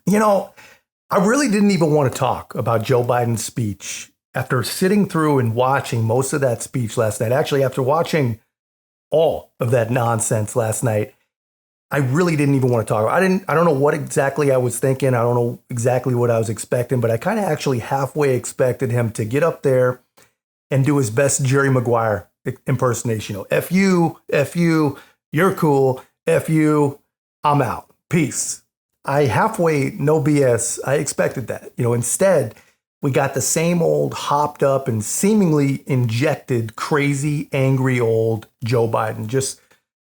You know, I really didn't even want to talk about Joe Biden's speech after sitting through and watching most of that speech last night. Actually, after watching all of that nonsense last night, I really didn't even want to talk about it. I don't know what exactly I was thinking. I don't know exactly what I was expecting, but I kind of actually halfway expected him to get up there and do his best Jerry Maguire impersonation. You know, F you, you're cool, F you, I'm out. Peace. I halfway, no BS, I expected that. You know, instead, we got the same old hopped up and seemingly injected, crazy, angry old Joe Biden, just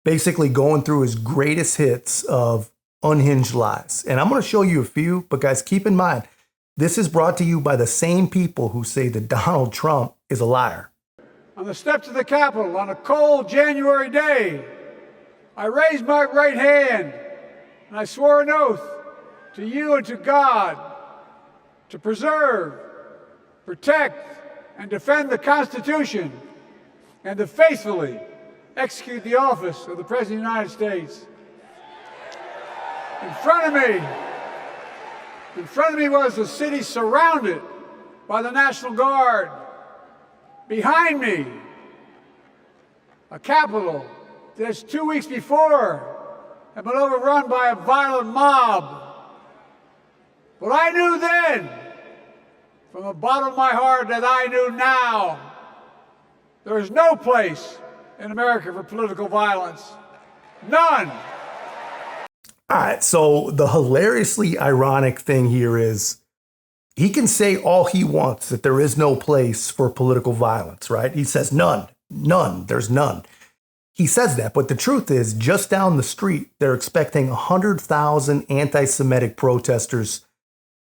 basically going through his greatest hits of unhinged lies. And I'm going to show you a few, but guys, keep in mind, this is brought to you by the same people who say that Donald Trump is a liar. On the steps of the Capitol on a cold January day, I raised my right hand and I swore an oath to you and to God to preserve, protect, and defend the Constitution and to faithfully execute the office of the President of the United States. In front of me was a city surrounded by the National Guard. Behind me, a Capitol that 2 weeks before had been overrun by a violent mob. But I knew then, from the bottom of my heart, that I knew now, there is no place in America for political violence. None. All right, so the hilariously ironic thing here is he can say all he wants, that there is no place for political violence, right? He says none, there's none. He says that, but the truth is, just down the street, they're expecting 100,000 anti-Semitic protesters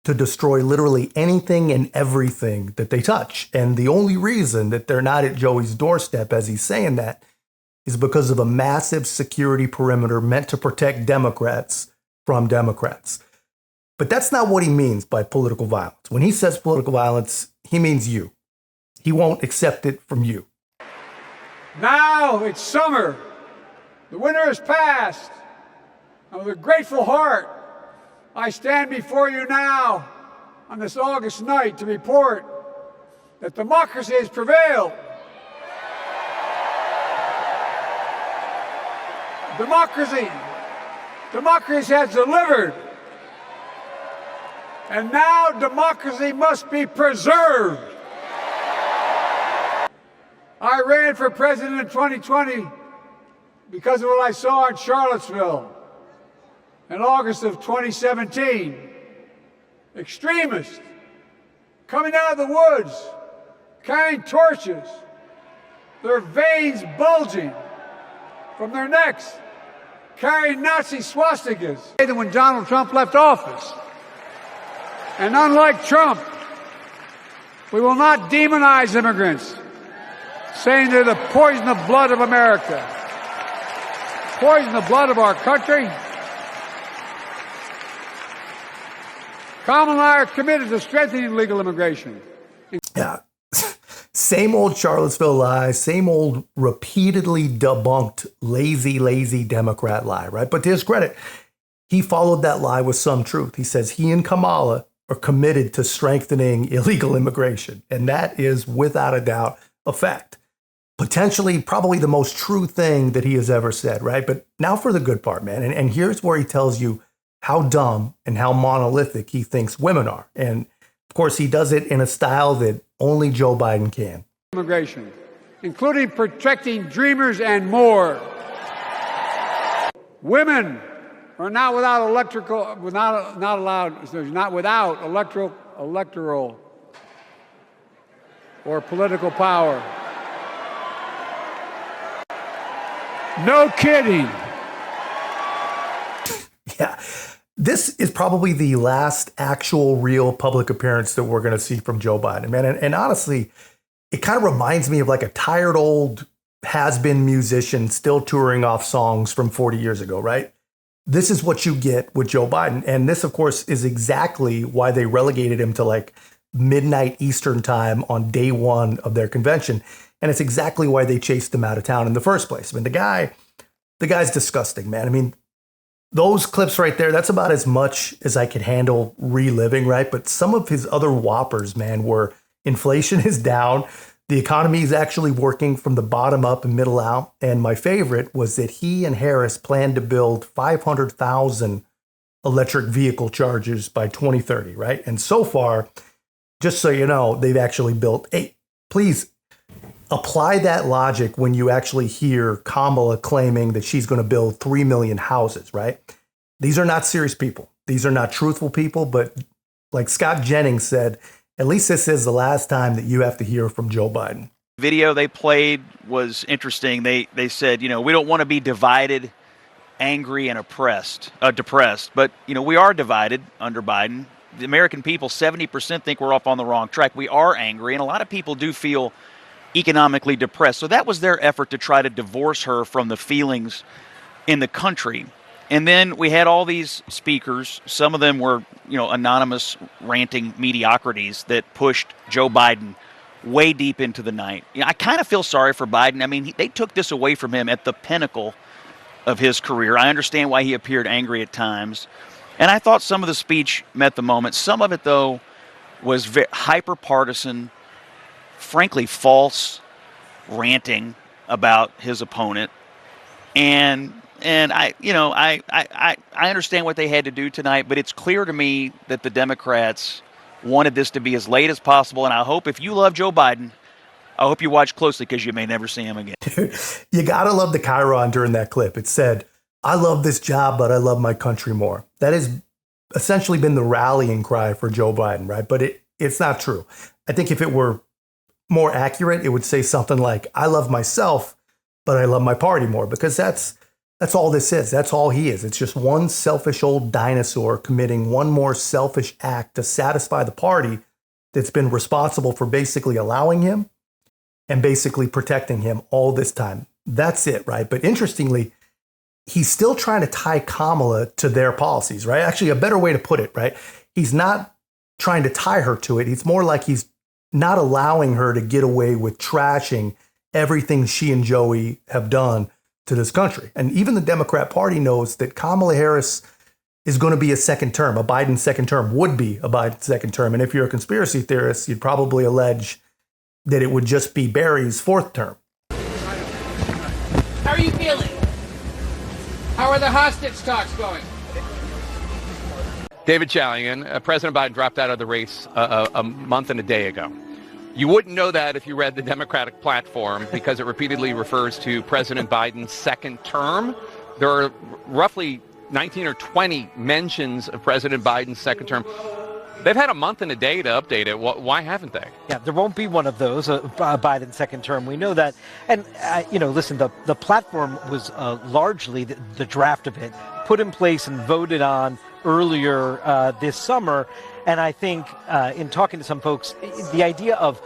to destroy literally anything and everything that they touch. And the only reason that they're not at Joey's doorstep as he's saying that is because of a massive security perimeter meant to protect Democrats from Democrats. But that's not what he means by political violence. When he says political violence, he means you. He won't accept it from you. Now it's summer. The winter has passed. And with a grateful heart, I stand before you now on this August night to report that democracy has prevailed. Democracy has delivered. And now democracy must be preserved. I ran for president in 2020 because of what I saw in Charlottesville in August of 2017. Extremists coming out of the woods, carrying torches, their veins bulging from their necks, carrying Nazi swastikas. When Donald Trump left office, and unlike Trump, we will not demonize immigrants, saying they're the poison of blood of America, poison the blood of our country. Kamala and I are committed to strengthening legal immigration. Yeah. Same old Charlottesville lie, same old repeatedly debunked lazy Democrat lie, right? But to his credit, he followed that lie with some truth. He says he and Kamala are committed to strengthening illegal immigration. And that is, without a doubt, a fact. Potentially, probably the most true thing that he has ever said, right? But now for the good part, man. And here's where he tells you how dumb and how monolithic he thinks women are. And of course, he does it in a style that only Joe Biden can. Immigration, including protecting dreamers and more. Women are not without electoral or political power. No kidding. Yeah. This is probably the last actual real public appearance that we're going to see from Joe Biden, man. And honestly, it kind of reminds me of like a tired old has-been musician still touring off songs from 40 years ago, right? This is what you get with Joe Biden. And this, of course, is exactly why they relegated him to like midnight Eastern time on day one of their convention. And it's exactly why they chased him out of town in the first place. I mean, the guy's disgusting, man. I mean, those clips right there, that's about as much as I could handle reliving, right? But some of his other whoppers, man, were inflation is down. The economy is actually working from the bottom up and middle out. And my favorite was that he and Harris plan to build 500,000 electric vehicle chargers by 2030, right? And so far, just so you know, they've actually built 8. Please apply that logic when you actually hear Kamala claiming that she's going to build 3 million houses, right? These are not serious people. These are not truthful people. But like Scott Jennings said, at least this is the last time that you have to hear from Joe Biden. Video they played was interesting. They said, we don't want to be divided, angry, and depressed. But, we are divided under Biden. The American people, 70% think we're off on the wrong track. We are angry, and a lot of people do feel economically depressed. So that was their effort to try to divorce her from the feelings in the country. And then we had all these speakers. Some of them were, anonymous ranting mediocrities that pushed Joe Biden way deep into the night. I kind of feel sorry for Biden. I mean, they took this away from him at the pinnacle of his career. I understand why he appeared angry at times. And I thought some of the speech met the moment. Some of it, though, was hyper-partisan, frankly false ranting about his opponent. And I understand what they had to do tonight, but it's clear to me that the Democrats wanted this to be as late as possible. And I hope if you love Joe Biden, I hope you watch closely because you may never see him again. Dude, you got to love the chyron during that clip. It said, I love this job, but I love my country more. That has essentially been the rallying cry for Joe Biden, right? But it's not true. I think if it were more accurate, it would say something like, I love myself, but I love my party more, because that's all this is. That's all he is. It's just one selfish old dinosaur committing one more selfish act to satisfy the party that's been responsible for basically allowing him and basically protecting him all this time. That's it, right? But interestingly, he's still trying to tie Kamala to their policies, right? Actually, a better way to put it, right? He's not trying to tie her to it. It's more like he's not allowing her to get away with trashing everything she and Joey have done to this country. And even the Democrat Party knows that Kamala Harris is going to be a second term. A Biden second term would be a Biden second term. And if you're a conspiracy theorist, you'd probably allege that it would just be Barry's fourth term. How are you feeling? How are the hostage talks going? David Chalian, President Biden dropped out of the race a month and a day ago. You wouldn't know that if you read the Democratic platform, because it repeatedly refers to President Biden's second term. There are roughly 19 or 20 mentions of President Biden's second term. They've had a month and a day to update it. Why haven't they? Yeah, there won't be one of those, Biden's second term. We know that. And, listen, the platform was largely the draft of it put in place and voted on earlier this summer. And I think in talking to some folks, the idea of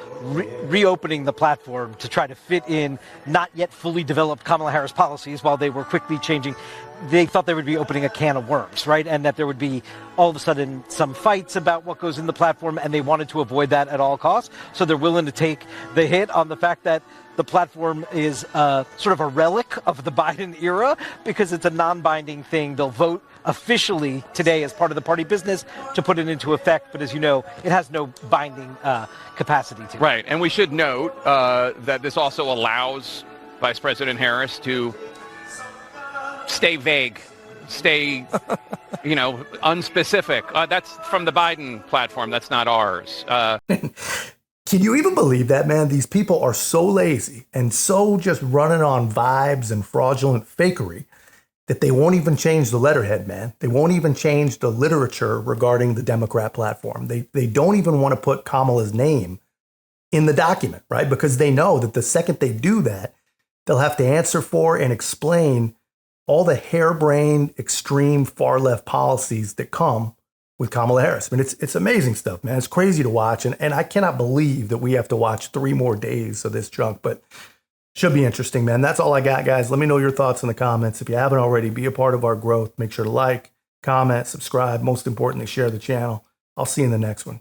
reopening the platform to try to fit in not yet fully developed Kamala Harris policies while they were quickly changing, they thought they would be opening a can of worms, right? And that there would be all of a sudden some fights about what goes in the platform, and they wanted to avoid that at all costs. So they're willing to take the hit on the fact that the platform is sort of a relic of the Biden era because it's a non-binding thing. They'll vote officially today as part of the party business to put it into effect. But as you know, it has no binding capacity to it. Right. And we should note that this also allows Vice President Harris to stay vague, stay, unspecific. That's from the Biden platform. That's not ours. Can you even believe that, man? These people are so lazy and so just running on vibes and fraudulent fakery that they won't even change the letterhead, man. They won't even change the literature regarding the Democrat platform. They don't even want to put Kamala's name in the document, right? Because they know that the second they do that, they'll have to answer for and explain all the harebrained, extreme, far-left policies that come with Kamala Harris. I mean, it's amazing stuff, man. It's crazy to watch. And I cannot believe that we have to watch 3 more days of this junk, but should be interesting, man. That's all I got, guys. Let me know your thoughts in the comments. If you haven't already, be a part of our growth. Make sure to like, comment, subscribe. Most importantly, share the channel. I'll see you in the next one.